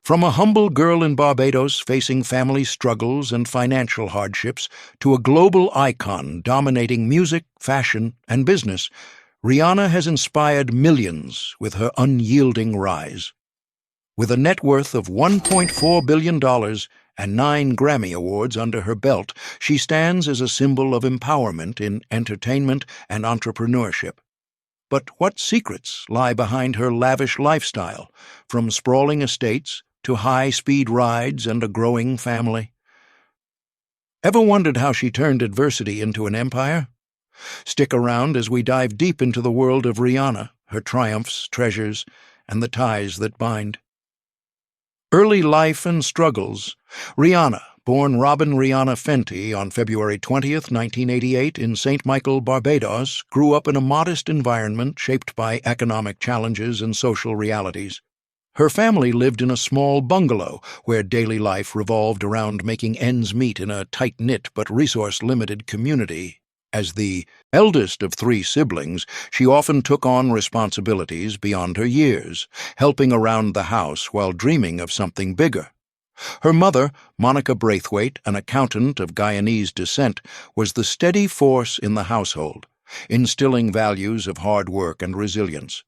From a humble girl in Barbados facing family struggles and financial hardships to a global icon dominating music, fashion, and business, Rihanna has inspired millions with her unyielding rise. With a net worth of $1.4 billion and 9 Grammy Awards under her belt, she stands as a symbol of empowerment in entertainment and entrepreneurship. But what secrets lie behind her lavish lifestyle, from sprawling estates to high-speed rides and a growing family? Ever wondered how she turned adversity into an empire? Stick around as we dive deep into the world of Rihanna, her triumphs, treasures, and the ties that bind. Early life and struggles. Rihanna, born Robin Rihanna Fenty on February 20, 1988 in St. Michael, Barbados, grew up in a modest environment shaped by economic challenges and social realities. Her family lived in a small bungalow where daily life revolved around making ends meet in a tight-knit but resource-limited community. As the eldest of 3 siblings, she often took on responsibilities beyond her years, helping around the house while dreaming of something bigger. Her mother, Monica Braithwaite, an accountant of Guyanese descent, was the steady force in the household, instilling values of hard work and resilience.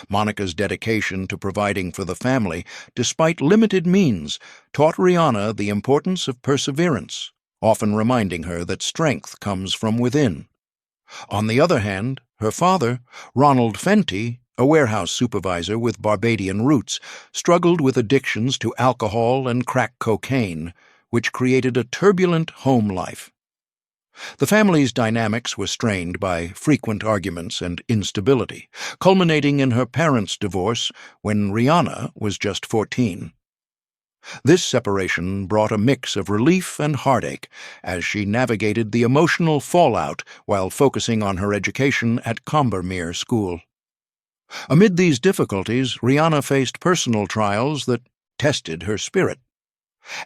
Monica's dedication to providing for the family, despite limited means, taught Rihanna the importance of perseverance, often reminding her that strength comes from within. On the other hand, her father, Ronald Fenty, a warehouse supervisor with Barbadian roots, struggled with addictions to alcohol and crack cocaine, which created a turbulent home life. The family's dynamics were strained by frequent arguments and instability, culminating in her parents' divorce when Rihanna was just 14. This separation brought a mix of relief and heartache as she navigated the emotional fallout while focusing on her education at Combermere School. Amid these difficulties, Rihanna faced personal trials that tested her spirit.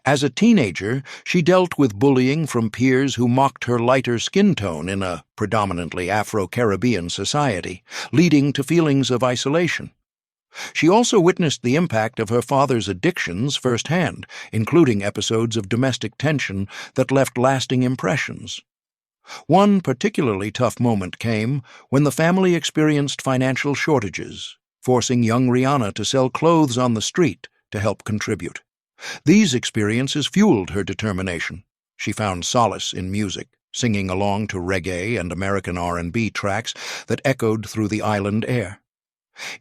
As a teenager, she dealt with bullying from peers who mocked her lighter skin tone in a predominantly Afro-Caribbean society, leading to feelings of isolation. She also witnessed the impact of her father's addictions firsthand, including episodes of domestic tension that left lasting impressions. One particularly tough moment came when the family experienced financial shortages, forcing young Rihanna to sell clothes on the street to help contribute. These experiences fueled her determination. She found solace in music, singing along to reggae and American R&B tracks that echoed through the island air.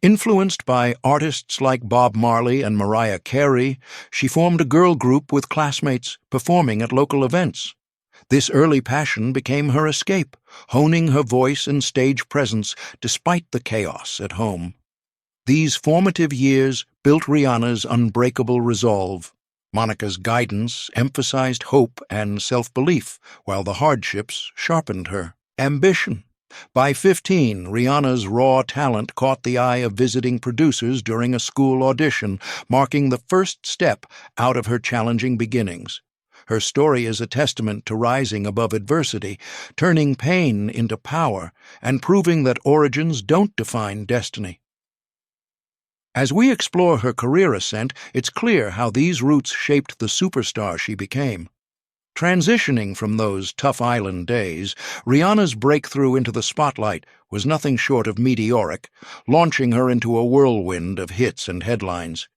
Influenced by artists like Bob Marley and Mariah Carey, she formed a girl group with classmates performing at local events. This early passion became her escape, honing her voice and stage presence despite the chaos at home. These formative years built Rihanna's unbreakable resolve. Monica's guidance emphasized hope and self-belief, while the hardships sharpened her ambition. By 15, Rihanna's raw talent caught the eye of visiting producers during a school audition, marking the first step out of her challenging beginnings. Her story is a testament to rising above adversity, turning pain into power, and proving that origins don't define destiny. As we explore her career ascent, it's clear how these roots shaped the superstar she became. Transitioning from those tough island days, Rihanna's breakthrough into the spotlight was nothing short of meteoric, launching her into a whirlwind of hits and headlines.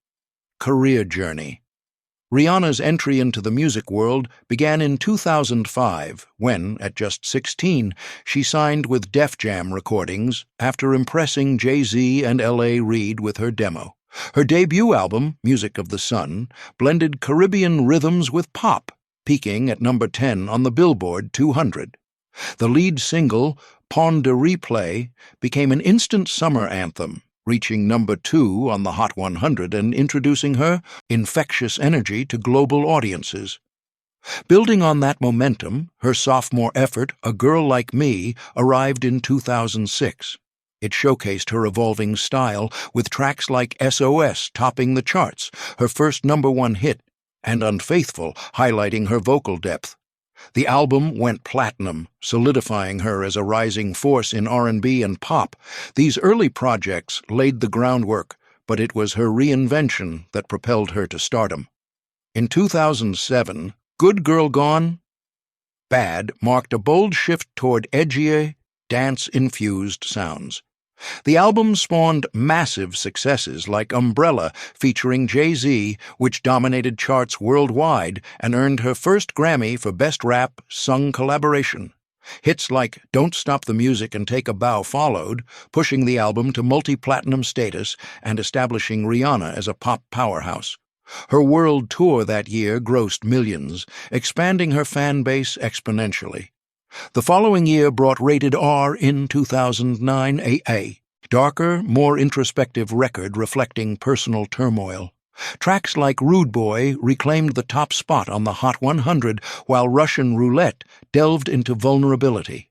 Career journey. Rihanna's entry into the music world began in 2005 when, at just 16, she signed with Def Jam Recordings after impressing Jay-Z and L.A. Reid with her demo. Her debut album, Music of the Sun, blended Caribbean rhythms with pop, peaking at number 10 on the Billboard 200. The lead single, Pon de Replay, became an instant summer anthem, reaching number 2 on the Hot 100 and introducing her infectious energy to global audiences. Building on that momentum, her sophomore effort, A Girl Like Me, arrived in 2006. It showcased her evolving style, with tracks like SOS topping the charts, her first number 1 hit, and Unfaithful highlighting her vocal depth. The album went platinum, solidifying her as a rising force in R&B and pop. These early projects laid the groundwork, but it was her reinvention that propelled her to stardom. In 2007, Good Girl Gone? Bad marked a bold shift toward edgier, dance-infused sounds. The album spawned massive successes like Umbrella featuring Jay-Z, which dominated charts worldwide and earned her first Grammy for Best Rap Sung Collaboration. Hits like Don't Stop the Music and Take a Bow followed, pushing the album to multi-platinum status and establishing Rihanna as a pop powerhouse. Her world tour that year grossed millions, expanding her fan base exponentially. The following year brought Rated R in 2009, a darker, more introspective record reflecting personal turmoil. Tracks like Rude Boy reclaimed the top spot on the Hot 100, while Russian Roulette delved into vulnerability.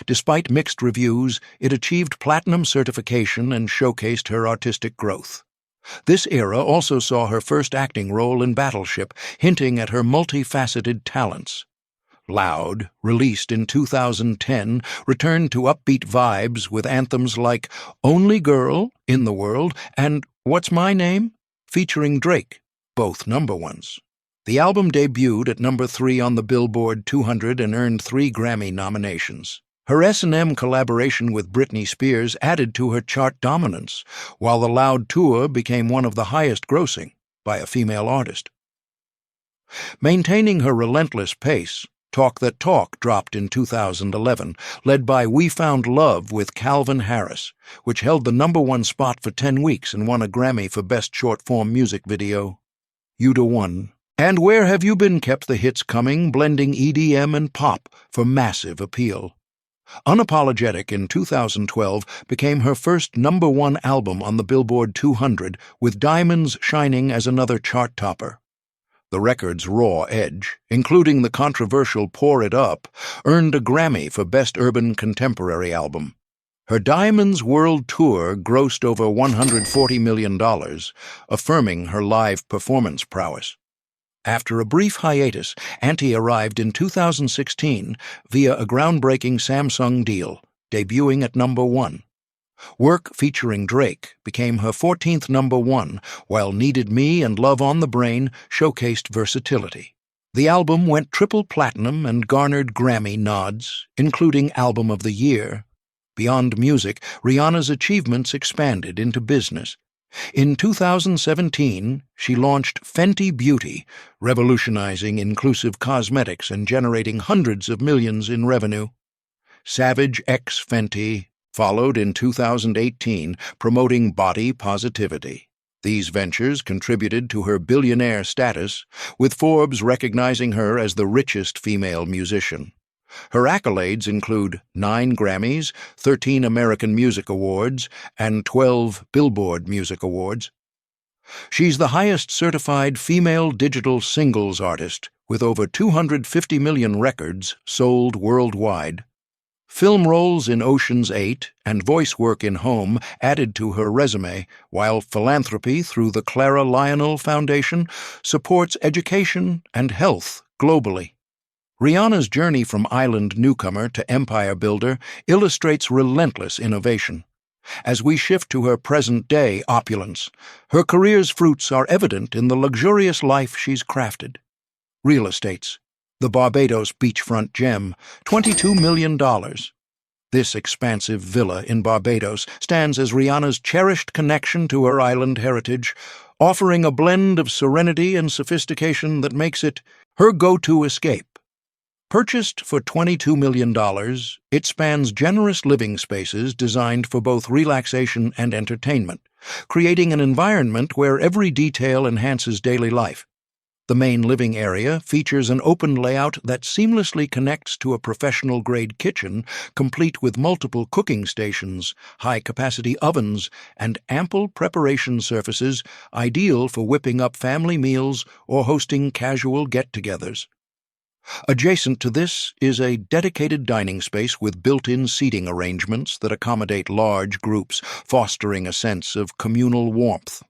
Despite mixed reviews, it achieved platinum certification and showcased her artistic growth. This era also saw her first acting role in Battleship, hinting at her multifaceted talents. Loud, released in 2010, returned to upbeat vibes with anthems like Only Girl, In the World, and What's My Name? Featuring Drake, both number ones. The album debuted at number 3 on the Billboard 200 and earned 3 Grammy nominations. Her S&M collaboration with Britney Spears added to her chart dominance, while the Loud tour became one of the highest-grossing by a female artist. Maintaining her relentless pace, Talk That Talk dropped in 2011, led by We Found Love with Calvin Harris, which held the number 1 spot for 10 weeks and won a Grammy for Best Short-Form Music Video. You Da One. And Where Have You Been kept the hits coming, blending EDM and pop for massive appeal. Unapologetic in 2012 became her first number 1 album on the Billboard 200, with Diamonds shining as another chart topper. The record's raw edge, including the controversial Pour It Up, earned a Grammy for Best Urban Contemporary Album. Her Diamonds World Tour grossed over $140 million, affirming her live performance prowess. After a brief hiatus, Auntie arrived in 2016 via a groundbreaking Samsung deal, debuting at number 1. Work featuring Drake became her 14th number 1, while Needed Me and Love on the Brain showcased versatility. The album went triple platinum and garnered Grammy nods, including Album of the Year. Beyond music, Rihanna's achievements expanded into business. In 2017, she launched Fenty Beauty, revolutionizing inclusive cosmetics and generating hundreds of millions in revenue. Savage X Fenty followed in 2018, promoting body positivity. These ventures contributed to her billionaire status, with Forbes recognizing her as the richest female musician. Her accolades include 9 Grammys, 13 American Music Awards, and 12 Billboard Music Awards. She's the highest certified female digital singles artist, with over 250 million records sold worldwide. Film roles in Ocean's 8 and voice work in Home added to her resume, while philanthropy through the Clara Lionel Foundation supports education and health globally. Rihanna's journey from island newcomer to empire builder illustrates relentless innovation. As we shift to her present-day opulence, her career's fruits are evident in the luxurious life she's crafted. Real estates. The Barbados beachfront gem, $22 million. This expansive villa in Barbados stands as Rihanna's cherished connection to her island heritage, offering a blend of serenity and sophistication that makes it her go-to escape. Purchased for $22 million, it spans generous living spaces designed for both relaxation and entertainment, creating an environment where every detail enhances daily life. The main living area features an open layout that seamlessly connects to a professional-grade kitchen, complete with multiple cooking stations, high-capacity ovens, and ample preparation surfaces ideal for whipping up family meals or hosting casual get-togethers. Adjacent to this is a dedicated dining space with built-in seating arrangements that accommodate large groups, fostering a sense of communal warmth.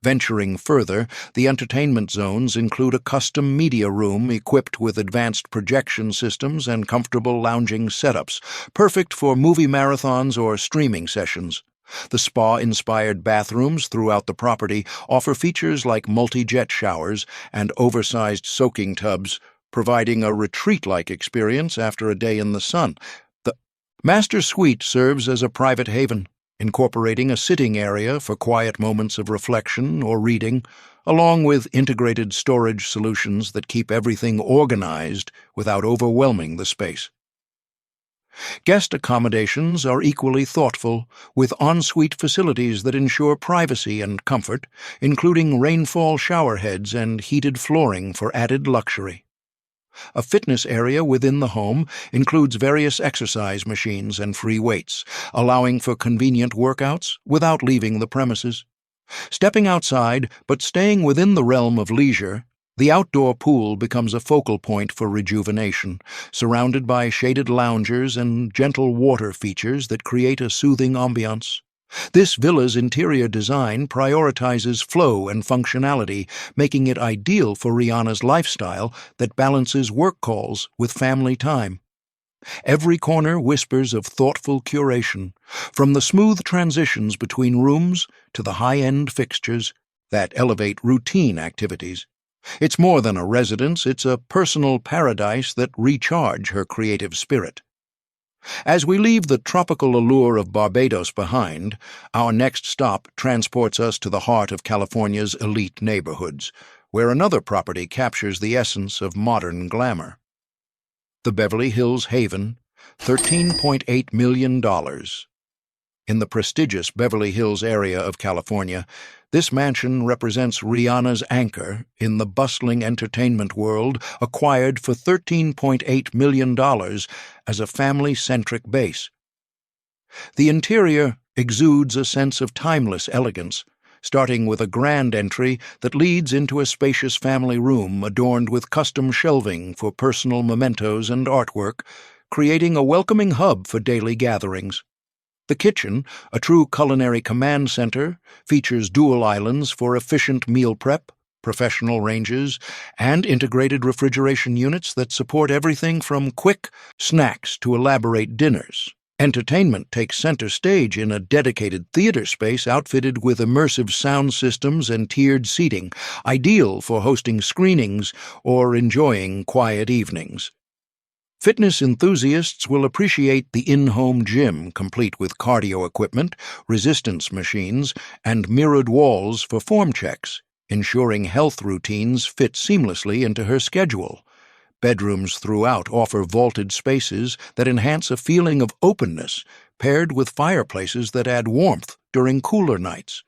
Venturing further, the entertainment zones include a custom media room equipped with advanced projection systems and comfortable lounging setups, perfect for movie marathons or streaming sessions. The spa-inspired bathrooms throughout the property offer features like multi-jet showers and oversized soaking tubs, providing a retreat-like experience after a day in the sun. The master suite serves as a private haven, incorporating a sitting area for quiet moments of reflection or reading, along with integrated storage solutions that keep everything organized without overwhelming the space. Guest accommodations are equally thoughtful, with ensuite facilities that ensure privacy and comfort, including rainfall showerheads and heated flooring for added luxury. A fitness area within the home includes various exercise machines and free weights, allowing for convenient workouts without leaving the premises. Stepping outside, but staying within the realm of leisure, the outdoor pool becomes a focal point for rejuvenation, surrounded by shaded loungers and gentle water features that create a soothing ambiance. This villa's interior design prioritizes flow and functionality, making it ideal for Rihanna's lifestyle that balances work calls with family time. Every corner whispers of thoughtful curation, from the smooth transitions between rooms to the high-end fixtures that elevate routine activities. It's more than a residence, it's a personal paradise that recharges her creative spirit. As we leave the tropical allure of Barbados behind, our next stop transports us to the heart of California's elite neighborhoods, where another property captures the essence of modern glamour. The Beverly Hills Haven, $13.8 million. In the prestigious Beverly Hills area of California, this mansion represents Rihanna's anchor in the bustling entertainment world, acquired for $13.8 million as a family-centric base. The interior exudes a sense of timeless elegance, starting with a grand entry that leads into a spacious family room adorned with custom shelving for personal mementos and artwork, creating a welcoming hub for daily gatherings. The kitchen, a true culinary command center, features dual islands for efficient meal prep, professional ranges, and integrated refrigeration units that support everything from quick snacks to elaborate dinners. Entertainment takes center stage in a dedicated theater space outfitted with immersive sound systems and tiered seating, ideal for hosting screenings or enjoying quiet evenings. Fitness enthusiasts will appreciate the in-home gym, complete with cardio equipment, resistance machines, and mirrored walls for form checks, ensuring health routines fit seamlessly into her schedule. Bedrooms throughout offer vaulted spaces that enhance a feeling of openness, paired with fireplaces that add warmth during cooler nights.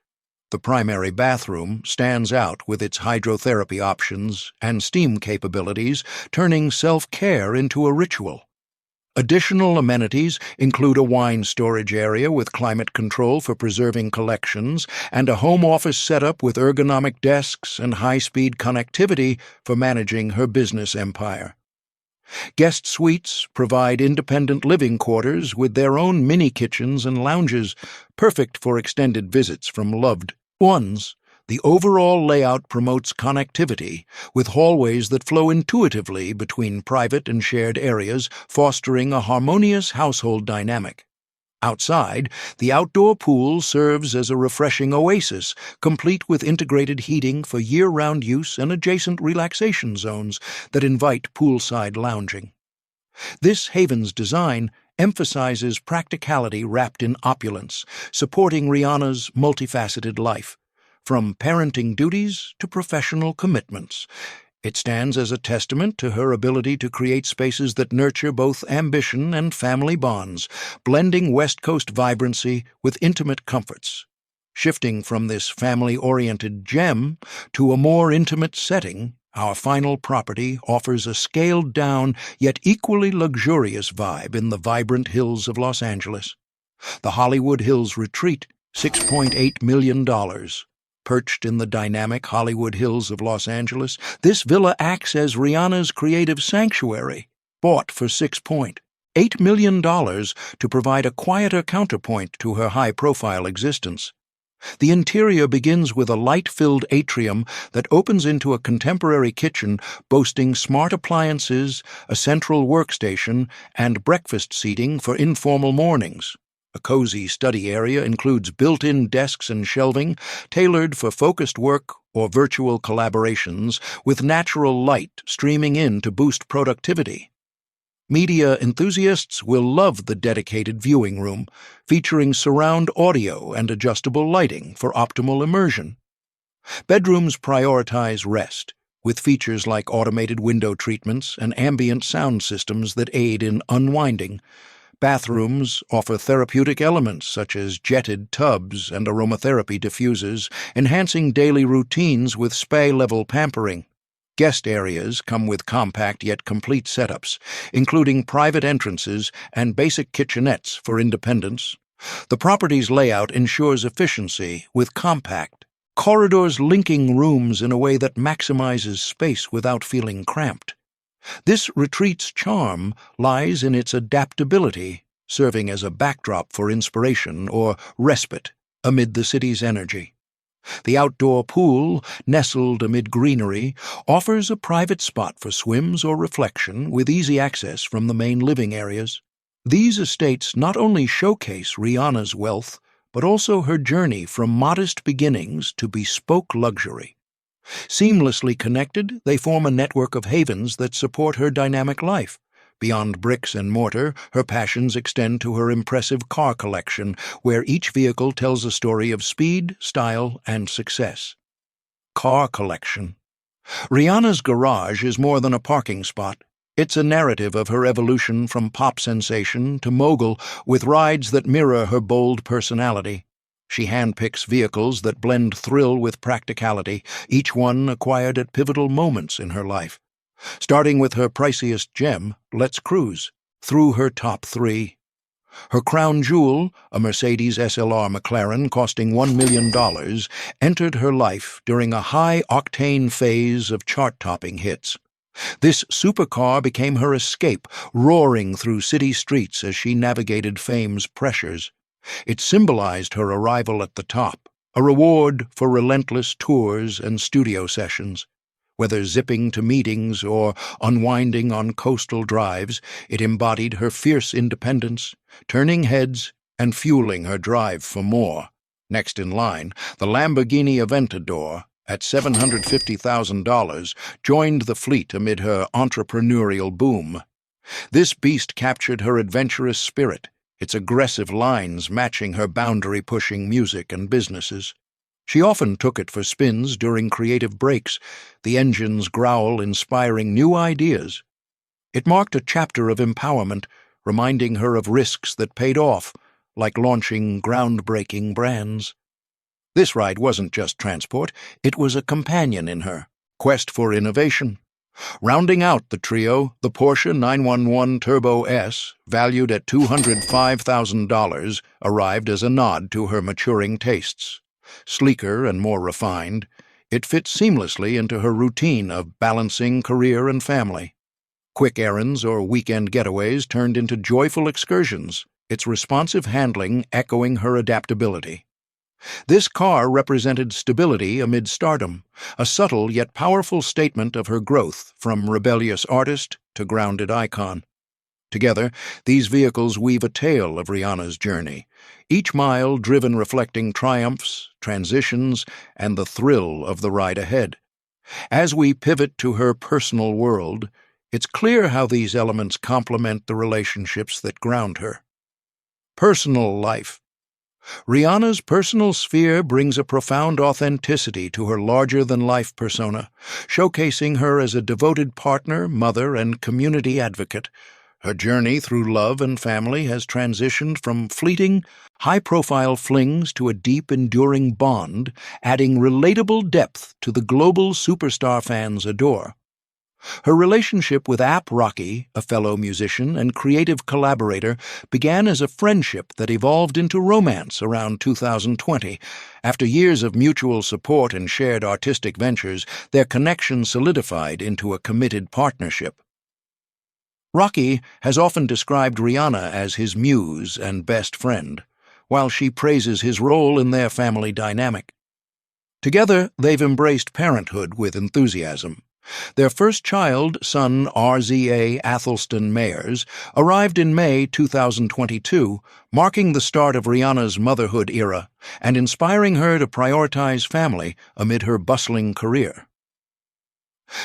The primary bathroom stands out with its hydrotherapy options and steam capabilities, turning self-care into a ritual. Additional amenities include a wine storage area with climate control for preserving collections and a home office setup with ergonomic desks and high-speed connectivity for managing her business empire. Guest suites provide independent living quarters with their own mini-kitchens and lounges, perfect for extended visits from loved ones. The overall layout promotes connectivity, with hallways that flow intuitively between private and shared areas, fostering a harmonious household dynamic. Outside, the outdoor pool serves as a refreshing oasis, complete with integrated heating for year-round use and adjacent relaxation zones that invite poolside lounging. This haven's design emphasizes practicality wrapped in opulence, supporting Rihanna's multifaceted life, from parenting duties to professional commitments. It stands as a testament to her ability to create spaces that nurture both ambition and family bonds, blending West Coast vibrancy with intimate comforts. Shifting from this family-oriented gem to a more intimate setting, our final property offers a scaled-down yet equally luxurious vibe in the vibrant hills of Los Angeles. The Hollywood Hills Retreat, $6.8 million. Perched in the dynamic Hollywood Hills of Los Angeles, this villa acts as Rihanna's creative sanctuary, bought for $6.8 million to provide a quieter counterpoint to her high-profile existence. The interior begins with a light-filled atrium that opens into a contemporary kitchen boasting smart appliances, a central workstation, and breakfast seating for informal mornings. A cozy study area includes built-in desks and shelving, tailored for focused work or virtual collaborations, with natural light streaming in to boost productivity. Media enthusiasts will love the dedicated viewing room, featuring surround audio and adjustable lighting for optimal immersion. Bedrooms prioritize rest, with features like automated window treatments and ambient sound systems that aid in unwinding. Bathrooms offer therapeutic elements such as jetted tubs and aromatherapy diffusers, enhancing daily routines with spa-level pampering. Guest areas come with compact yet complete setups, including private entrances and basic kitchenettes for independence. The property's layout ensures efficiency with compact corridors linking rooms in a way that maximizes space without feeling cramped. This retreat's charm lies in its adaptability, serving as a backdrop for inspiration or respite amid the city's energy. The outdoor pool, nestled amid greenery, offers a private spot for swims or reflection with easy access from the main living areas. These estates not only showcase Rihanna's wealth, but also her journey from modest beginnings to bespoke luxury. Seamlessly connected, they form a network of havens that support her dynamic life. Beyond bricks and mortar, her passions extend to her impressive car collection, where each vehicle tells a story of speed, style, and success. Car collection. Rihanna's garage is more than a parking spot. It's a narrative of her evolution from pop sensation to mogul, with rides that mirror her bold personality. She handpicks vehicles that blend thrill with practicality, each one acquired at pivotal moments in her life. Starting with her priciest gem, Let's Cruise, through her top three. Her crown jewel, a Mercedes SLR McLaren costing $1 million, entered her life during a high-octane phase of chart-topping hits. This supercar became her escape, roaring through city streets as she navigated fame's pressures. It symbolized her arrival at the top, a reward for relentless tours and studio sessions. Whether zipping to meetings or unwinding on coastal drives, it embodied her fierce independence, turning heads and fueling her drive for more. Next in line, the Lamborghini Aventador, at $750,000, joined the fleet amid her entrepreneurial boom. This beast captured her adventurous spirit, its aggressive lines matching her boundary-pushing music and businesses. She often took it for spins during creative breaks, the engine's growl inspiring new ideas. It marked a chapter of empowerment, reminding her of risks that paid off, like launching groundbreaking brands. This ride wasn't just transport, it was a companion in her quest for innovation. Rounding out the trio, the Porsche 911 Turbo S, valued at $205,000, arrived as a nod to her maturing tastes. Sleeker and more refined, it fit seamlessly into her routine of balancing career and family. Quick errands or weekend getaways turned into joyful excursions, its responsive handling echoing her adaptability. This car represented stability amid stardom, a subtle yet powerful statement of her growth from rebellious artist to grounded icon. Together, these vehicles weave a tale of Rihanna's journey, each mile driven reflecting triumphs, transitions, and the thrill of the ride ahead. As we pivot to her personal world, it's clear how these elements complement the relationships that ground her. Personal life. Rihanna's personal sphere brings a profound authenticity to her larger-than-life persona, showcasing her as a devoted partner, mother, and community advocate. Her journey through love and family has transitioned from fleeting, high-profile flings to a deep, enduring bond, adding relatable depth to the global superstar fans adore. Her relationship with A$AP Rocky, a fellow musician and creative collaborator, began as a friendship that evolved into romance around 2020. After years of mutual support and shared artistic ventures, their connection solidified into a committed partnership. Rocky has often described Rihanna as his muse and best friend, while she praises his role in their family dynamic. Together, they've embraced parenthood with enthusiasm, Their first child, son RZA Athelston Mayers, arrived in May 2022, marking the start of Rihanna's motherhood era and inspiring her to prioritize family amid her bustling career.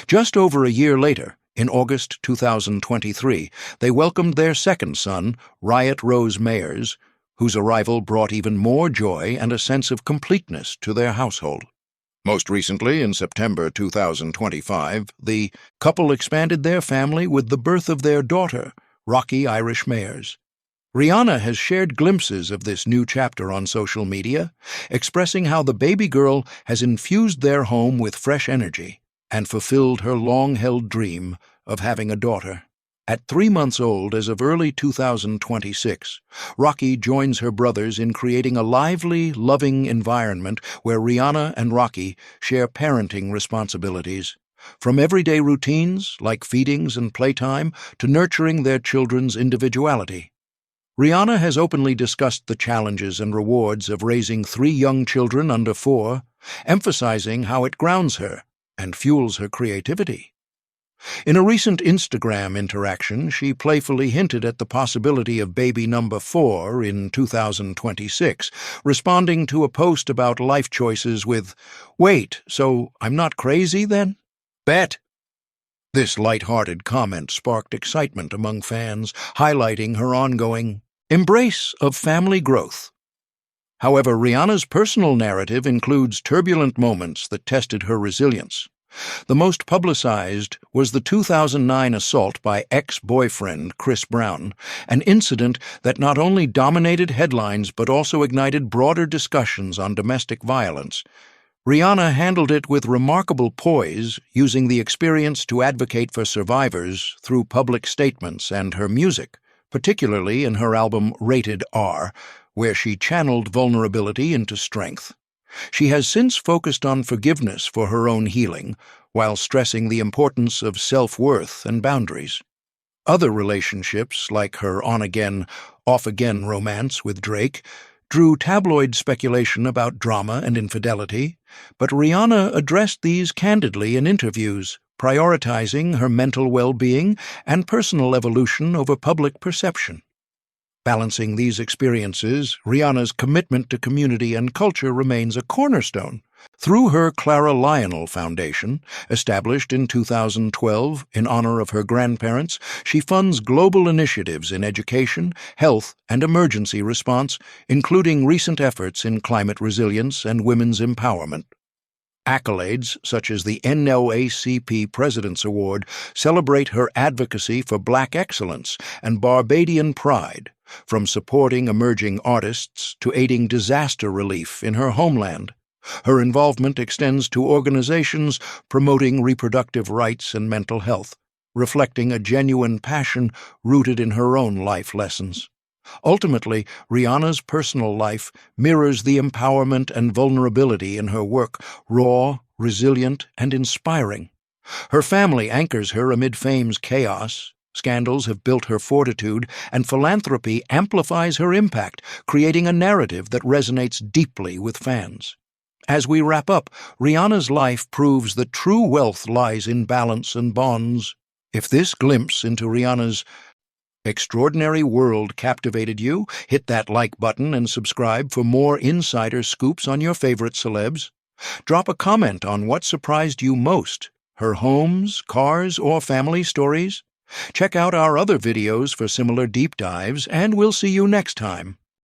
Just over a year later, in August 2023, they welcomed their second son, Riot Rose Mayers, whose arrival brought even more joy and a sense of completeness to their household. Most recently, in September 2025, the couple expanded their family with the birth of their daughter, Rocky Irish Mayers. Rihanna has shared glimpses of this new chapter on social media, expressing how the baby girl has infused their home with fresh energy and fulfilled her long-held dream of having a daughter. At 3 months old as of early 2026, Rocky joins her brothers in creating a lively, loving environment where Rihanna and Rocky share parenting responsibilities, from everyday routines like feedings and playtime to nurturing their children's individuality. Rihanna has openly discussed the challenges and rewards of raising 3 young children under 4, emphasizing how it grounds her and fuels her creativity. In a recent Instagram interaction, she playfully hinted at the possibility of baby number 4 in 2026, responding to a post about life choices with, "Wait, so I'm not crazy then? Bet!" This light-hearted comment sparked excitement among fans, highlighting her ongoing embrace of family growth. However, Rihanna's personal narrative includes turbulent moments that tested her resilience. The most publicized was the 2009 assault by ex-boyfriend Chris Brown, an incident that not only dominated headlines but also ignited broader discussions on domestic violence. Rihanna handled it with remarkable poise, using the experience to advocate for survivors through public statements and her music, particularly in her album Rated R, where she channeled vulnerability into strength. She has since focused on forgiveness for her own healing, while stressing the importance of self-worth and boundaries. Other relationships, like her on-again, off-again romance with Drake, drew tabloid speculation about drama and infidelity, but Rihanna addressed these candidly in interviews, prioritizing her mental well-being and personal evolution over public perception. Balancing these experiences, Rihanna's commitment to community and culture remains a cornerstone. Through her Clara Lionel Foundation, established in 2012 in honor of her grandparents, she funds global initiatives in education, health, and emergency response, including recent efforts in climate resilience and women's empowerment. Accolades, such as the NAACP President's Award, celebrate her advocacy for Black excellence and Barbadian pride, from supporting emerging artists to aiding disaster relief in her homeland. Her involvement extends to organizations promoting reproductive rights and mental health, reflecting a genuine passion rooted in her own life lessons. Ultimately, Rihanna's personal life mirrors the empowerment and vulnerability in her work, raw, resilient, and inspiring. Her family anchors her amid fame's chaos, scandals have built her fortitude, and philanthropy amplifies her impact, creating a narrative that resonates deeply with fans. As we wrap up, Rihanna's life proves that true wealth lies in balance and bonds. If this glimpse into Rihanna's extraordinary world captivated you, hit that like button and subscribe for more insider scoops on your favorite celebs. Drop a comment on what surprised you most, her homes, cars, or family stories. Check out our other videos for similar deep dives, and we'll see you next time.